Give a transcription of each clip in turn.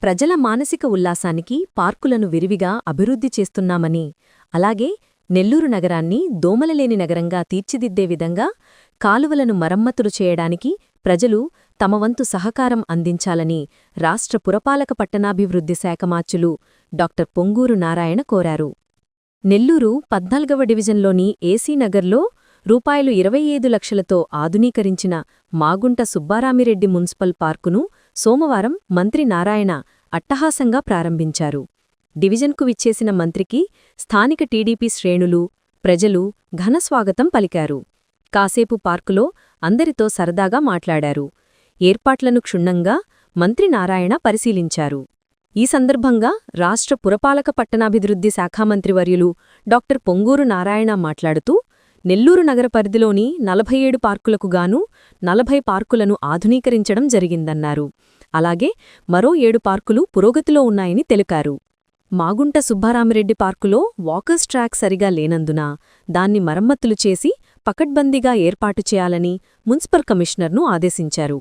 ప్రజల మానసిక ఉల్లాసానికి పార్కులను విరివిగా అభివృద్ధి చేస్తున్నామని, అలాగే నెల్లూరు నగరాన్ని దోమలలేని నగరంగా తీర్చిదిద్దే విధంగా కాలువలను మరమ్మతులు చేయడానికి ప్రజలు తమ వంతు సహకారం అందించాలని రాష్ట్ర పురపాలక పట్టణాభివృద్ధి శాఖ మాచులు డాక్టర్ పొంగూరు నారాయణ కోరారు. నెల్లూరు 14వ డివిజన్లోని ఏసీ నగర్లో రూపాయలు 25 లక్షలతో ఆధునీకరించిన మాగుంట సుబ్బారామిరెడ్డి మున్సిపల్ పార్కును సోమవారం మంత్రి నారాయణ అట్టహాసంగా ప్రారంభించారు. డివిజన్కు విచ్చేసిన మంత్రికి స్థానిక టీడీపీ శ్రేణులు, ప్రజలు ఘనస్వాగతం పలికారు. కాసేపు పార్కులో అందరితో సరదాగా మాట్లాడారు. ఏర్పాట్లను క్షుణ్ణంగా మంత్రి నారాయణ పరిశీలించారు. ఈ సందర్భంగా రాష్ట్ర పురపాలక పట్టణాభివృద్ధి శాఖామంత్రివర్యులు డాక్టర్ పొంగూరు నారాయణ మాట్లాడుతూ, నెల్లూరు నగర పరిధిలోని 47 పార్కులకు గాను 40 పార్కులను ఆధునీకరించడం జరిగిందన్నారు. అలాగే మరో 7 పార్కులు పురోగతిలో ఉన్నాయని తెలిపారు. మాగుంట సుబ్బారామిరెడ్డి పార్కులో వాకర్స్ ట్రాక్ సరిగా లేనందున దాన్ని మరమ్మతులు చేసి పకడ్బందీగా ఏర్పాటు చేయాలని మున్సిపల్ కమిషనర్ను ఆదేశించారు.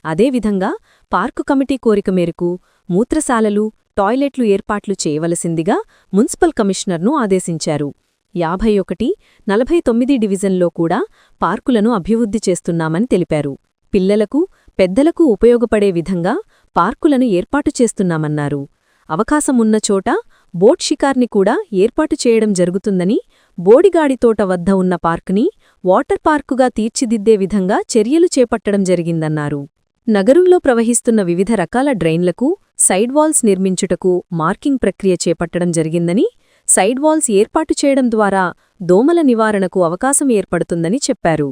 అదేవిధంగా పార్కు కమిటీ కోరిక మేరకు మూత్రశాలలు, టాయిలెట్లు ఏర్పాట్లు చేయవలసిందిగా మున్సిపల్ కమిషనర్ను ఆదేశించారు. 51, 49 డివిజన్లో కూడా పార్కులను అభివృద్ధి చేస్తున్నామని తెలిపారు. పిల్లలకు, పెద్దలకు ఉపయోగపడే విధంగా పార్కులను ఏర్పాటు చేస్తున్నామన్నారు. అవకాశమున్న చోట బోట్ షికార్ని కూడా ఏర్పాటు చేయడం జరుగుతుందని, బోడిగాడితోట వద్ద ఉన్న పార్కుని వాటర్ పార్కుగా తీర్చిదిద్దే విధంగా చర్యలు చేపట్టడం జరిగిందన్నారు. నగరంలో ప్రవహిస్తున్న వివిధ రకాల డ్రైన్లకు సైడ్ వాల్స్ నిర్మించుటకు మార్కింగ్ ప్రక్రియ చేపట్టడం జరిగిందని, సైడ్ వాల్స్ ఏర్పాటు చేయడం ద్వారా దోమల నివారణకు అవకాశం ఏర్పడుతుందని చెప్పారు.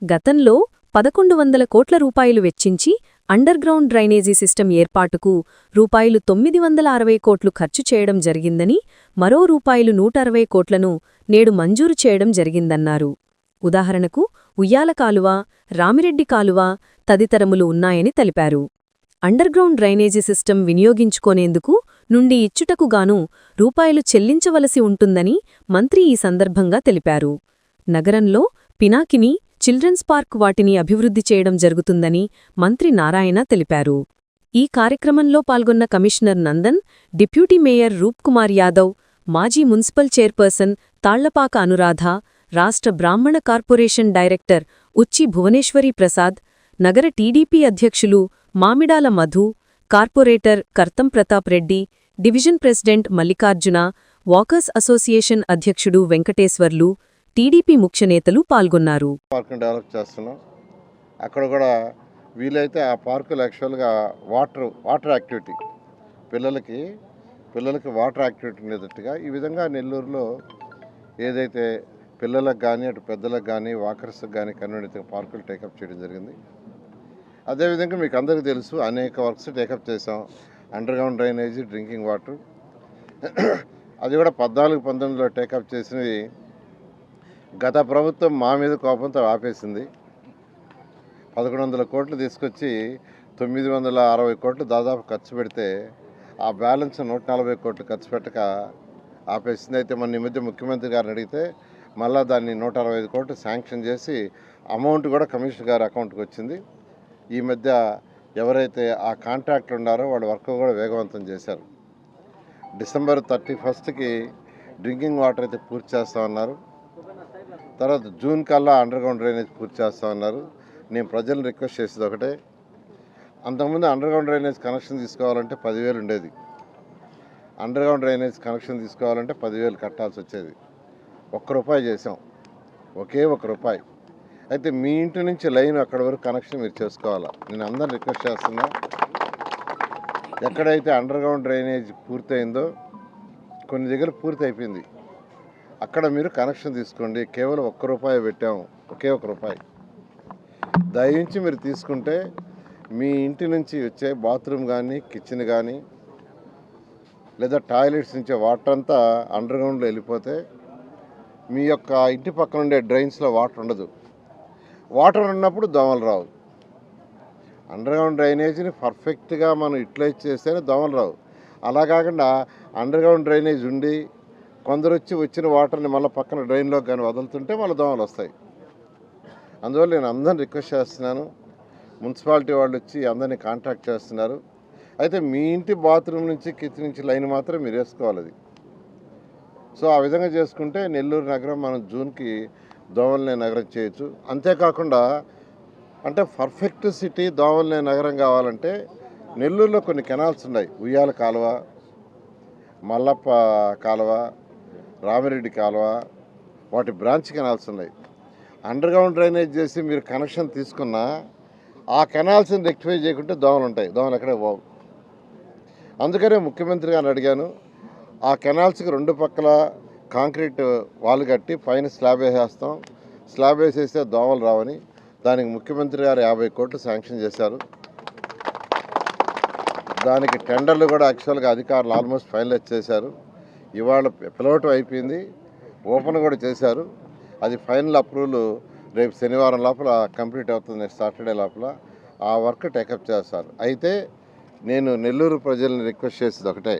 గతంలో 1100 కోట్ల రూపాయలు వెచ్చించి అండర్గ్రౌండ్ డ్రైనేజీ సిస్టమ్ ఏర్పాటుకు రూపాయలు 960 కోట్లు ఖర్చు చేయడం జరిగిందని, మరో రూపాయలు 160 కోట్లను నేడు మంజూరు చేయడం జరిగిందన్నారు. ఉదాహరణకు ఉయ్యాల కాలువ, రామిరెడ్డి కాలువ తదితరములు ఉన్నాయని తెలిపారు. అండర్గ్రౌండ్ డ్రైనేజీ సిస్టమ్ వినియోగించుకోనేందుకు నుండి ఇచ్చుటకుగాను రూపాయలు చెల్లించవలసి ఉంటుందని మంత్రి ఈ సందర్భంగా తెలిపారు. నగరంలో పినాకిని, చిల్డ్రన్స్ పార్క్ వాటిని అభివృద్ధి చేయడం జరుగుతుందని మంత్రి నారాయణ తెలిపారు. ఈ కార్యక్రమంలో పాల్గొన్న commissioner Nandan, deputy mayor Roopkumar Yadav, మాజీ మున్సిపల్ చైర్పర్సన్ తాళ్లపాక అనురాధ, రాష్ట్ర బ్రాహ్మణ కార్పొరేషన్ డైరెక్టర్ ఉచ్చి భువనేశ్వరీ ప్రసాద్, నగర టీడీపీ అధ్యక్షులు Mamidala Madhu, corporator Kartham Pratap Reddy, division president Mallikarjuna, walkers association అధ్యక్షుడు వెంకటేశ్వర్లు, టీడీపీ ముఖ్యనేతలు పాల్గొన్నారు. పార్కును డెవలప్ చేస్తున్నాం. అక్కడ కూడా వీలైతే ఆ పార్కులు యాక్చువల్గా వాటర్ యాక్టివిటీ పిల్లలకి వాటర్ యాక్టివిటీ ఉండేటట్టుగా ఈ విధంగా నెల్లూరులో ఏదైతే పిల్లలకు కానీ అటు పెద్దలకు కానీ వాకర్స్కి కానీ కన్వీనియంట్గా పార్కులు టేకప్ చేయడం జరిగింది. అదేవిధంగా మీకు అందరికీ తెలుసు, అనేక వర్క్స్ టేకప్ చేసాం. అండర్గ్రౌండ్ డ్రైనేజీ, డ్రింకింగ్ వాటర్ అది కూడా 14-19లో టేకప్ చేసినవి గత ప్రభుత్వం మా మీద కోపంతో ఆపేసింది. 1100 కోట్లు తీసుకొచ్చి 960 కోట్లు దాదాపు ఖర్చు పెడితే ఆ బ్యాలెన్స్ 140 కోట్లు ఖర్చు పెట్టక ఆపేసింది. అయితే మన ఈ మధ్య ముఖ్యమంత్రి గారిని అడిగితే మళ్ళీ దాన్ని 165 కోట్లు శాంక్షన్ చేసి అమౌంట్ కూడా కమిషనర్ గారి అకౌంట్కి వచ్చింది. ఈ మధ్య ఎవరైతే ఆ కాంట్రాక్ట్లు ఉన్నారో వాళ్ళ వర్క్ కూడా వేగవంతం చేశారు. డిసెంబర్ 31కి డ్రింకింగ్ వాటర్ అయితే పూర్తి చేస్తామన్నారు. తర్వాత జూన్ కల్లా అండర్గ్రౌండ్ డ్రైనేజ్ పూర్తి చేస్తామన్నారు. నేను ప్రజలను రిక్వెస్ట్ చేసేది ఒకటే, అంతకుముందు అండర్గ్రౌండ్ డ్రైనేజ్ కనెక్షన్ తీసుకోవాలంటే 10,000 ఉండేది. అండర్గ్రౌండ్ డ్రైనేజ్ కనెక్షన్ తీసుకోవాలంటే 10,000 కట్టాల్సి వచ్చేది. ₹1 చేసాం, ఒకే ₹1. అయితే మీ ఇంటి నుంచి లైన్ అక్కడి వరకు కనెక్షన్ మీరు చేసుకోవాలా. నేను అందరిని రిక్వెస్ట్ చేస్తున్నా, ఎక్కడైతే అండర్గ్రౌండ్ డ్రైనేజ్ పూర్తయిందో కొన్ని దగ్గర పూర్తి అయిపోయింది, అక్కడ మీరు కనెక్షన్ తీసుకోండి. కేవలం ₹1 పెట్టాము, ఒకే ₹1. దయించి మీరు తీసుకుంటే మీ ఇంటి నుంచి వచ్చే బాత్రూమ్ కానీ, కిచెన్ కానీ, లేదా టాయిలెట్స్ నుంచి వాటర్ అంతా అండర్గ్రౌండ్లో వెళ్ళిపోతే మీ యొక్క ఇంటి పక్కన ఉండే డ్రైన్స్లో వాటర్ ఉండదు. వాటర్ ఉన్నప్పుడు దోమలు రావు. అండర్గ్రౌండ్ డ్రైనేజీని పర్ఫెక్ట్గా మనం యూటిలైజ్ చేస్తేనే దోమలు రావు. అలా కాకుండా అండర్గ్రౌండ్ డ్రైనేజ్ ఉండి కొందరు వచ్చిన వాటర్ని మళ్ళీ పక్కన డ్రైన్లో కానీ వదులుతుంటే మళ్ళీ దోమలు వస్తాయి. అందువల్ల నేను అందరిని రిక్వెస్ట్ చేస్తున్నాను, మున్సిపాలిటీ వాళ్ళు వచ్చి అందరినీ కాంటాక్ట్ చేస్తున్నారు. అయితే మీ ఇంటి బాత్రూమ్ నుంచి కిచెన్ నుంచి లైన్ మాత్రం మీరు వేసుకోవాలి అది. సో ఆ విధంగా చేసుకుంటే నెల్లూరు నగరం మనం జూన్కి దోమలలేని నగరం చేయొచ్చు. అంతేకాకుండా అంటే పర్ఫెక్ట్ సిటీ దోమలలేని నగరం కావాలంటే నెల్లూరులో కొన్ని కెనాల్స్ ఉన్నాయి. ఉయ్యాల కాలువ, మల్లప్ప కాలువ, రామిరెడ్డి కాలువ, వాటి బ్రాంచ్ కెనాల్స్ ఉన్నాయి. అండర్ గ్రౌండ్ డ్రైనేజ్ చేసి మీరు కనెక్షన్ తీసుకున్నా ఆ కెనాల్స్ని రెక్టిఫై చేయకుంటే దోమలు ఉంటాయి, దోమలు ఎక్కడే పోవు. అందుకనే ముఖ్యమంత్రి గారిని అడిగాను, ఆ కెనాల్స్కి 2 పక్కల కాంక్రీట్ వాల్ కట్టి పైన స్లాబ్ వేసేస్తాం, స్లాబ్ వేసేస్తే దోమలు రావని. దానికి ముఖ్యమంత్రి గారు 50 కోట్లు శాంక్షన్ చేశారు. దానికి టెండర్లు కూడా యాక్చువల్గా అధికారులు ఆల్మోస్ట్ ఫైనలైజ్ చేశారు. ఇవాళ పిలవటం అయిపోయింది, ఓపెన్ కూడా చేశారు. అది ఫైనల్ అప్రూవల్ రేపు శనివారం లోపల కంప్లీట్ అవుతుంది, నెక్స్ట్ సాటర్డే లోపల ఆ వర్క్ టేకప్ చేస్తారు. అయితే నేను నెల్లూరు ప్రజల్ని రిక్వెస్ట్ చేసేది ఒకటే,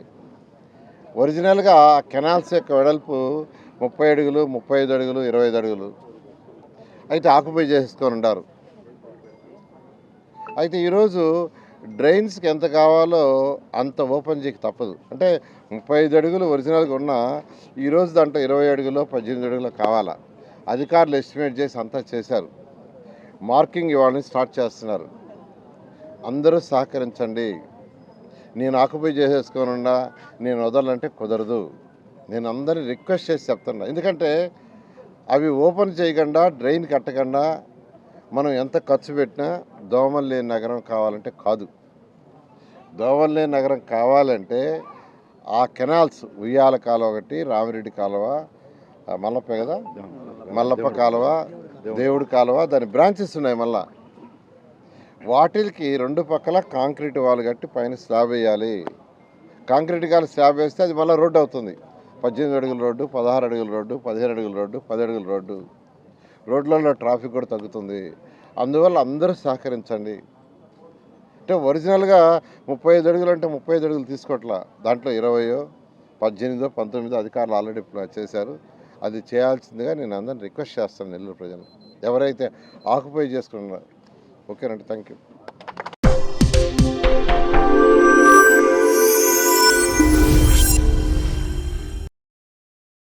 ఒరిజినల్గా కెనాల్స్ యొక్క వెడల్పు 30 అడుగులు, 35 అడుగులు, 25 అడుగులు. అయితే ఆక్యుపై చేసుకొని ఉన్నారు. అయితే ఈరోజు డ్రైన్స్కి ఎంత కావాలో అంత ఓపెన్ చేయక తప్పదు. అంటే 35 అడుగులు ఒరిజినల్గా ఉన్నా ఈరోజు దాంట్లో 20 అడుగులో 18 అడుగులో కావాలా. అధికారులు ఎస్టిమేట్ చేసి అంతా చేశారు. మార్కింగ్ ఇవాళ నుంచి స్టార్ట్ చేస్తున్నారు. అందరూ సహకరించండి. నేను ఆక్యుపై చేసేసుకోనున్నా నేను వదలంటే కుదరదు. నేను అందరినీ రిక్వెస్ట్ చేసి చెప్తున్నా. ఎందుకంటే అవి ఓపెన్ చేయకుండా డ్రైన్ కట్టకుండా మనం ఎంత ఖర్చు పెట్టినా దోమలు లేని నగరం కావాలంటే కాదు. దోమలు లేని నగరం కావాలంటే ఆ కెనాల్స్ ఉయ్యాల కాలువ ఒకటి, రామిరెడ్డి కాలువ, మల్లప్ప కదా, మల్లప్ప కాలువ, దేవుడి కాలువ, దాని బ్రాంచెస్ ఉన్నాయి. మళ్ళా వాటికి 2 పక్కల కాంక్రీట్ వాల్ కట్టి పైన స్లాబ్ వేయాలి. కాంక్రీట్ కాలు స్లాబ్ వేస్తే అది మళ్ళీ రోడ్డు అవుతుంది. 18 అడుగుల రోడ్డు, 16 అడుగుల రోడ్డు, 15 అడుగుల రోడ్డు, 10 అడుగుల రోడ్డు. రోడ్లలో ట్రాఫిక్ కూడా తగ్గుతుంది. అందువల్ల అందరూ సహకరించండి. అంటే ఒరిజినల్గా 35 అడుగులు అంటే 35 అడుగులు తీసుకోవట్లా, దాంట్లో 20, 18, 19 అధికారులు ఆల్రెడీ చేశారు. అది చేయాల్సిందిగా నేను అందరిని రిక్వెస్ట్ చేస్తాను నెల్లూరు ప్రజలు ఎవరైతే ఆక్యుపై చేసుకున్నారో. ఓకేనండి, థ్యాంక్ యూ.